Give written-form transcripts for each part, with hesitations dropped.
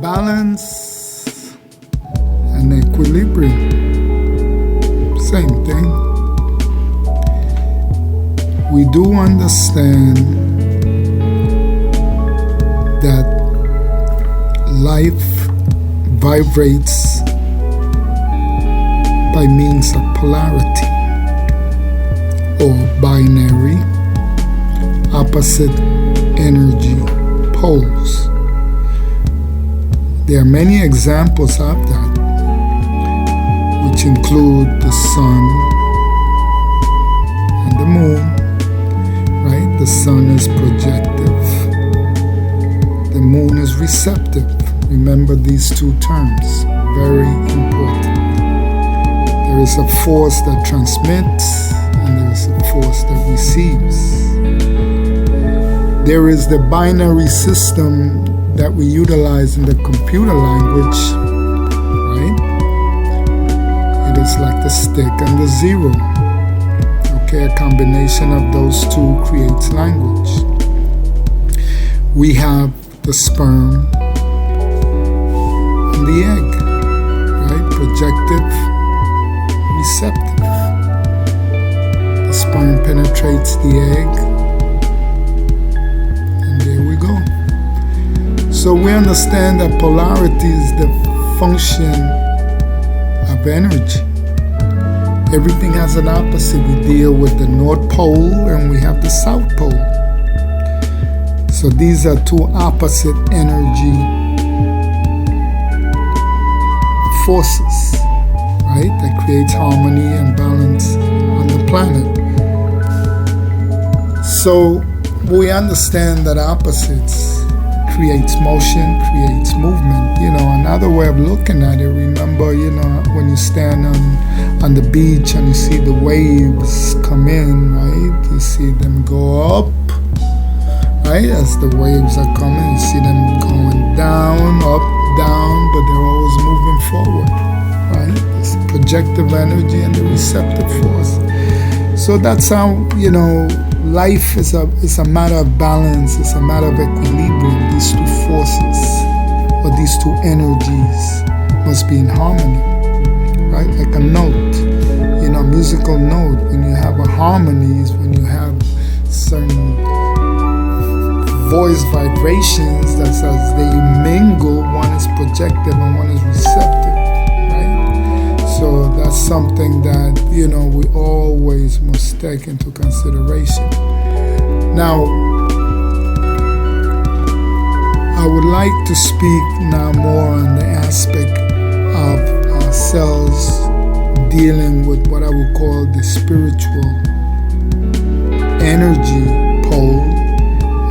Balance and equilibrium, same thing. We do understand that life vibrates by means of polarity or binary opposite energy poles. There are many examples of that, which include the sun and the moon, right? The sun is projective, the moon is receptive. Remember these two terms, very important. There is a force that transmits and there is a force that receives. There is the binary system that we utilize in the computer language, right? It is like the stick and the zero. Okay, a combination of those two creates language. We have the sperm and the egg, right? Projective, receptive. The sperm penetrates the egg, and there we go. So we understand that polarity is the function of energy. Everything has an opposite. We deal with the North Pole and we have the South Pole. So these are two opposite energy forces, right? That creates harmony and balance on the planet. So we understand that opposites creates motion, creates movement. Another way of looking at it, remember, when you stand on the beach and you see the waves come in, right? You see them go up, right? As the waves are coming, you see them going down, up, down, but they're always moving forward, right? It's projective energy and the receptive force. So that's how, life is a matter of balance. It's a matter of equilibrium. These two forces or these two energies must be in harmony, right? Like a note, musical note. When you have a harmony is when you have certain voice vibrations that as they mingle, one is projective and one is receptive, right? So that's something that, we always must take into consideration. Now, I would like to speak now more on the aspect of ourselves dealing with what I would call the spiritual energy pole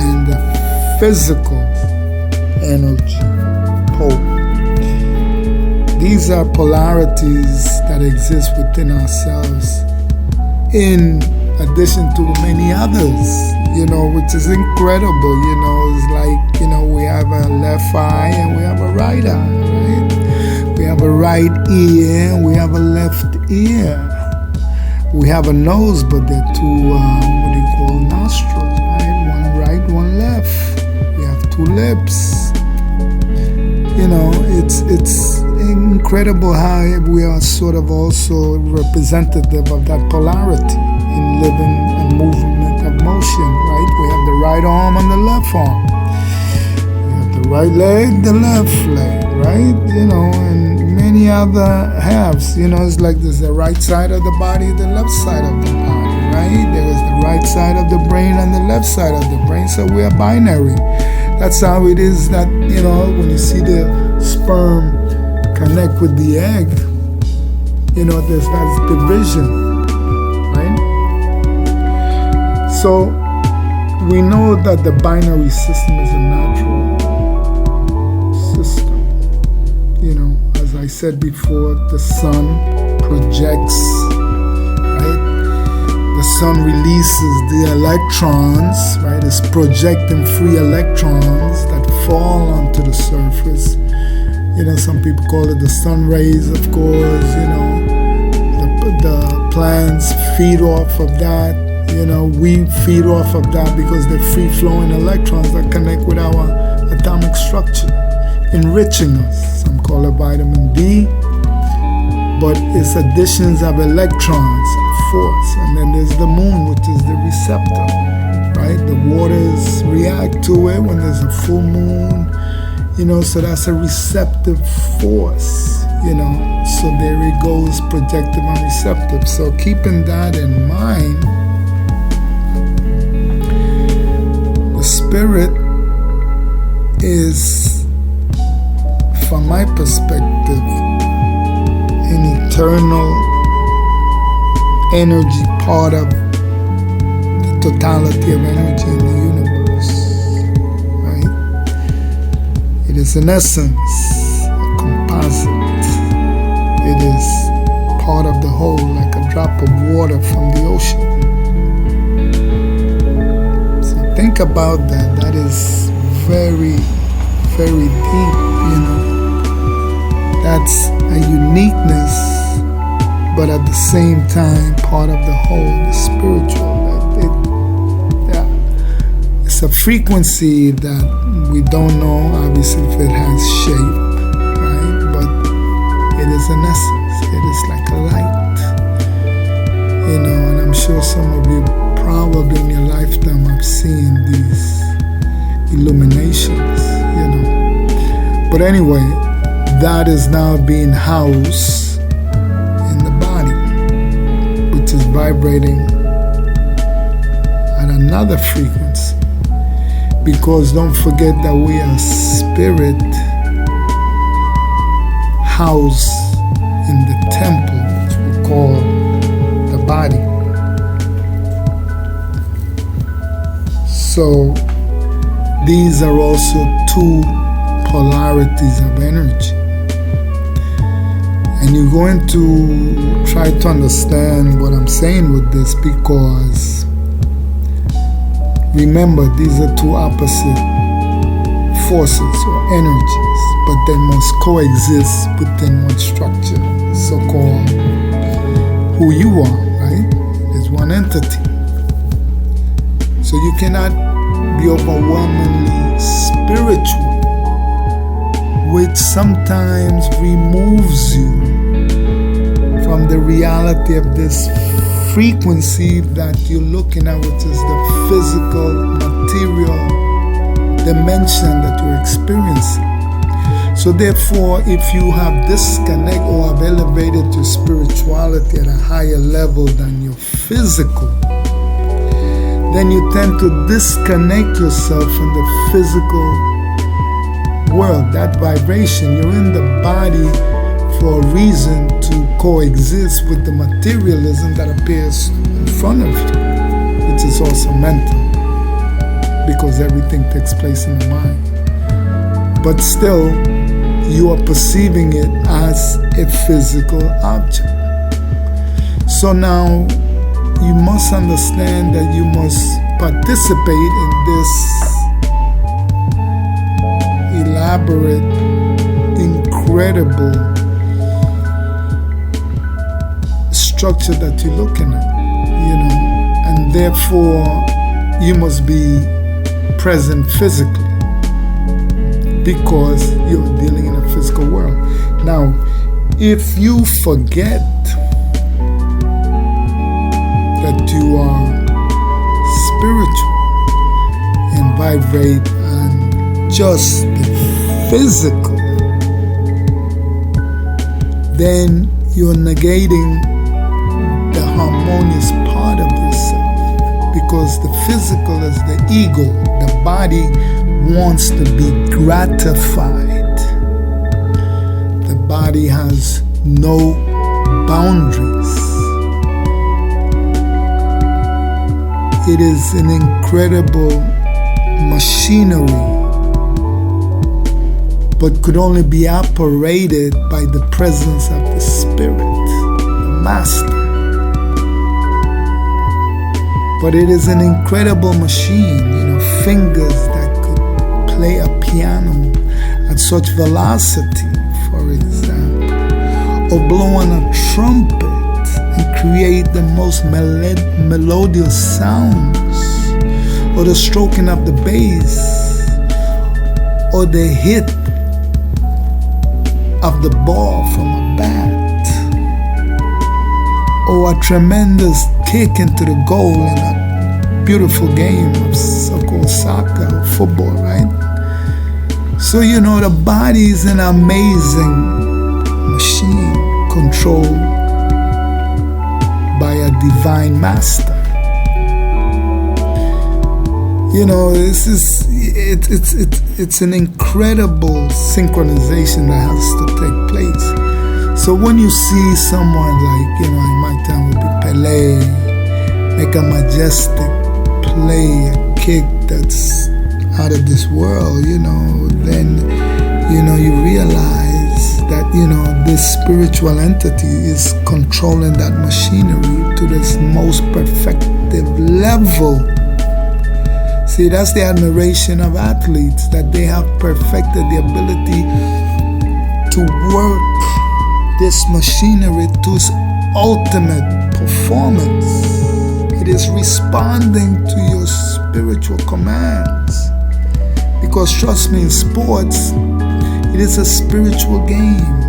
and the physical energy pole. These are polarities that exist within ourselves in addition to many others, which is incredible. It's like, we have a left eye and we have a right eye, right? We have a right ear and we have a left ear. We have a nose, but there are two, nostrils, right? One right, one left. We have two lips. It's incredible how we are sort of also representative of that polarity in living and movement of motion, right? We have the right arm and the left arm. We have the right leg, the left leg, right? And many other halves. It's like there's the right side of the body, the left side of the body, right? There is the right side of the brain and the left side of the brain. So we are binary. That's how it is that, when you see the sperm connect with the egg, there's that division, right? So we know that the binary system is a natural system. As I said before, the sun projects, right? The sun releases the electrons, right? It's projecting free electrons that fall onto the surface. Some people call it the sun rays, of course. The plants feed off of that. We feed off of that because they're free-flowing electrons that connect with our atomic structure. enriching us. Some call it vitamin D, but it's additions of electrons, of force. And then there's the moon, which is the receptor, right? The waters react to it when there's a full moon, so that's a receptive force, So there it goes, projective and receptive. So keeping that in mind, the spirit is, from my perspective, an eternal energy, part of the totality of energy in the universe, right? It is in essence a composite. It is part of the whole, like a drop of water from the ocean. So think about that. That is very, very deep, That's a uniqueness, but at the same time, part of the whole, the spiritual. It's a frequency that we don't know, obviously, if it has shape, right? But it is an essence. It is like a light, and I'm sure some of you probably in your lifetime have seen these illuminations, But anyway, that is now being housed in the body, which is vibrating at another frequency. Because don't forget that we are spirit housed in the temple, which we call the body. So these are also two polarities of energy. And you're going to try to understand what I'm saying with this, because remember, these are two opposite forces or energies, but they must coexist within one structure, so-called who you are, right? There's one entity. So you cannot be overwhelmingly spiritual, which sometimes removes you from the reality of this frequency that you're looking at, which is the physical, material dimension that you're experiencing. So therefore, if you have disconnect or have elevated your spirituality at a higher level than your physical, then you tend to disconnect yourself from the physical world, that vibration. You're in the body for a reason to coexist with the materialism that appears in front of you, which is also mental, because everything takes place in the mind. But still, you are perceiving it as a physical object. So now, you must understand that you must participate in this elaborate, incredible structure that you're looking at, and therefore you must be present physically, because you're dealing in a physical world. Now, if you forget that you are spiritual and vibrate on just the physical, then you're negating the harmonious part of yourself, because the physical is the ego. The body wants to be gratified. The body has no boundaries. It is an incredible machinery, but could only be operated by the presence of the Spirit, the Master. But it is an incredible machine, fingers that could play a piano at such velocity, for example, or blow on a trumpet and create the most melodious sounds, or the stroking of the bass, or the hit of the ball from a bat, or a tremendous kick into the goal in a beautiful game of so-called soccer or football, right? So, the body is an amazing machine controlled by a divine master. It's an incredible synchronization that has to take place. So when you see someone like, in my time would be Pele, make a majestic play, a kick that's out of this world, then, you realize that, this spiritual entity is controlling that machinery to this most perfective level. See, that's the admiration of athletes, that they have perfected the ability to work this machinery to its ultimate performance. It is responding to your spiritual commands. Because trust me, in sports, it is a spiritual game.